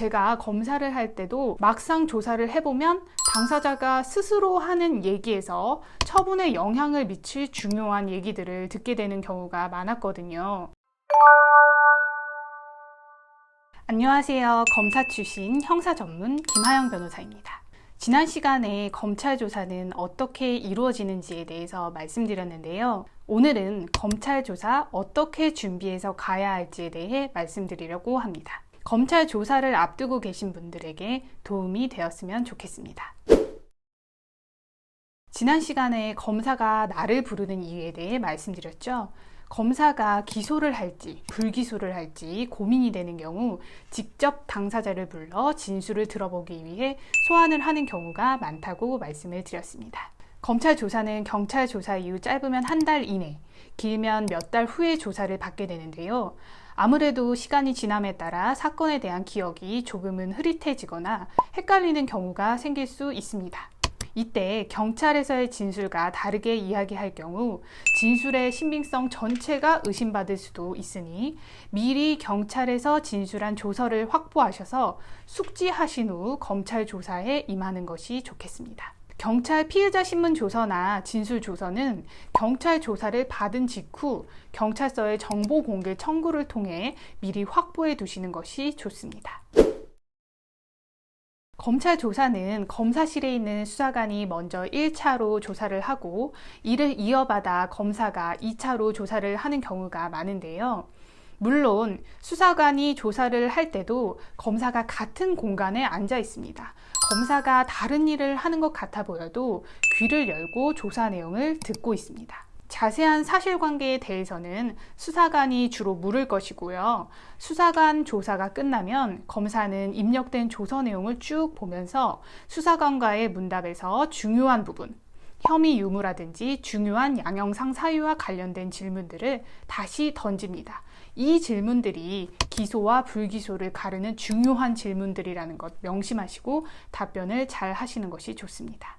제가 검사를 할 때도 막상 조사를 해보면 당사자가 스스로 하는 얘기에서 처분에 영향을 미칠 중요한 얘기들을 듣게 되는 경우가 많았거든요. 안녕하세요. 검사 출신 형사 전문 김하영 변호사입니다. 지난 시간에 검찰 조사는 어떻게 이루어지는지에 대해서 말씀드렸는데요. 오늘은 검찰 조사 어떻게 준비해서 가야 할지에 대해 말씀드리려고 합니다. 검찰 조사를 앞두고 계신 분들에게 도움이 되었으면 좋겠습니다. 지난 시간에 검사가 나를 부르는 이유에 대해 말씀드렸죠. 검사가 기소를 할지 불기소를 할지 고민이 되는 경우 직접 당사자를 불러 진술을 들어보기 위해 소환을 하는 경우가 많다고 말씀을 드렸습니다. 검찰 조사는 경찰 조사 이후 짧으면 한 달 이내, 길면 몇 달 후에 조사를 받게 되는데요. 아무래도 시간이 지남에 따라 사건에 대한 기억이 조금은 흐릿해지거나 헷갈리는 경우가 생길 수 있습니다. 이때 경찰에서의 진술과 다르게 이야기할 경우 진술의 신빙성 전체가 의심받을 수도 있으니 미리 경찰에서 진술한 조서를 확보하셔서 숙지하신 후 검찰 조사에 임하는 것이 좋겠습니다. 경찰 피의자 신문 조서나 진술 조서는 경찰 조사를 받은 직후 경찰서의 정보 공개 청구를 통해 미리 확보해 두시는 것이 좋습니다. 검찰 조사는 검사실에 있는 수사관이 먼저 1차로 조사를 하고 이를 이어받아 검사가 2차로 조사를 하는 경우가 많은데요. 물론 수사관이 조사를 할 때도 검사가 같은 공간에 앉아 있습니다. 검사가 다른 일을 하는 것 같아 보여도 귀를 열고 조사 내용을 듣고 있습니다. 자세한 사실관계에 대해서는 수사관이 주로 물을 것이고요. 수사관 조사가 끝나면 검사는 입력된 조서 내용을 쭉 보면서 수사관과의 문답에서 중요한 부분, 혐의 유무라든지 중요한 양형상 사유와 관련된 질문들을 다시 던집니다. 이 질문들이 기소와 불기소를 가르는 중요한 질문들이라는 것 명심하시고 답변을 잘 하시는 것이 좋습니다.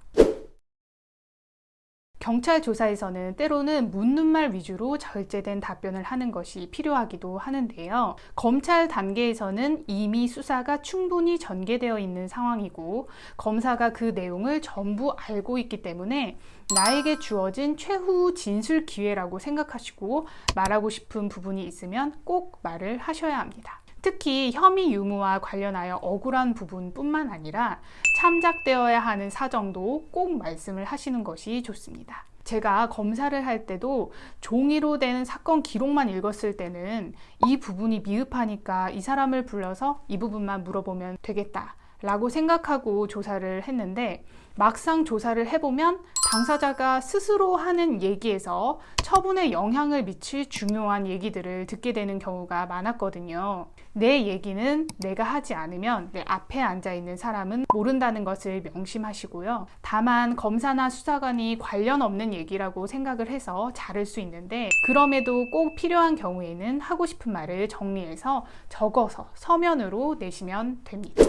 경찰 조사에서는 때로는 묻는 말 위주로 절제된 답변을 하는 것이 필요하기도 하는데요. 검찰 단계에서는 이미 수사가 충분히 전개되어 있는 상황이고 검사가 그 내용을 전부 알고 있기 때문에 나에게 주어진 최후 진술 기회라고 생각하시고 말하고 싶은 부분이 있으면 꼭 말을 하셔야 합니다. 특히 혐의 유무와 관련하여 억울한 부분뿐만 아니라 참작되어야 하는 사정도 꼭 말씀을 하시는 것이 좋습니다. 제가 검사를 할 때도 종이로 된 사건 기록만 읽었을 때는 이 부분이 미흡하니까 이 사람을 불러서 이 부분만 물어보면 되겠다 라고 생각하고 조사를 했는데 막상 조사를 해보면 당사자가 스스로 하는 얘기에서 처분에 영향을 미칠 중요한 얘기들을 듣게 되는 경우가 많았거든요. 내 얘기는 내가 하지 않으면 내 앞에 앉아있는 사람은 모른다는 것을 명심하시고요. 다만 검사나 수사관이 관련 없는 얘기라고 생각을 해서 자를 수 있는데 그럼에도 꼭 필요한 경우에는 하고 싶은 말을 정리해서 적어서 서면으로 내시면 됩니다.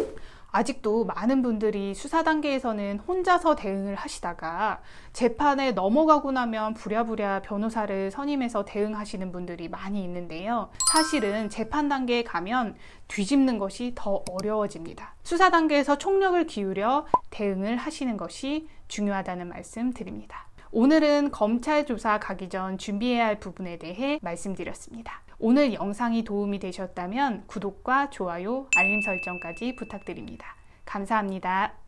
아직도 많은 분들이 수사 단계에서는 혼자서 대응을 하시다가 재판에 넘어가고 나면 부랴부랴 변호사를 선임해서 대응하시는 분들이 많이 있는데요. 사실은 재판 단계에 가면 뒤집는 것이 더 어려워집니다. 수사 단계에서 총력을 기울여 대응을 하시는 것이 중요하다는 말씀 드립니다. 오늘은 검찰 조사 가기 전 준비해야 할 부분에 대해 말씀드렸습니다. 오늘 영상이 도움이 되셨다면 구독과 좋아요, 알림 설정까지 부탁드립니다. 감사합니다.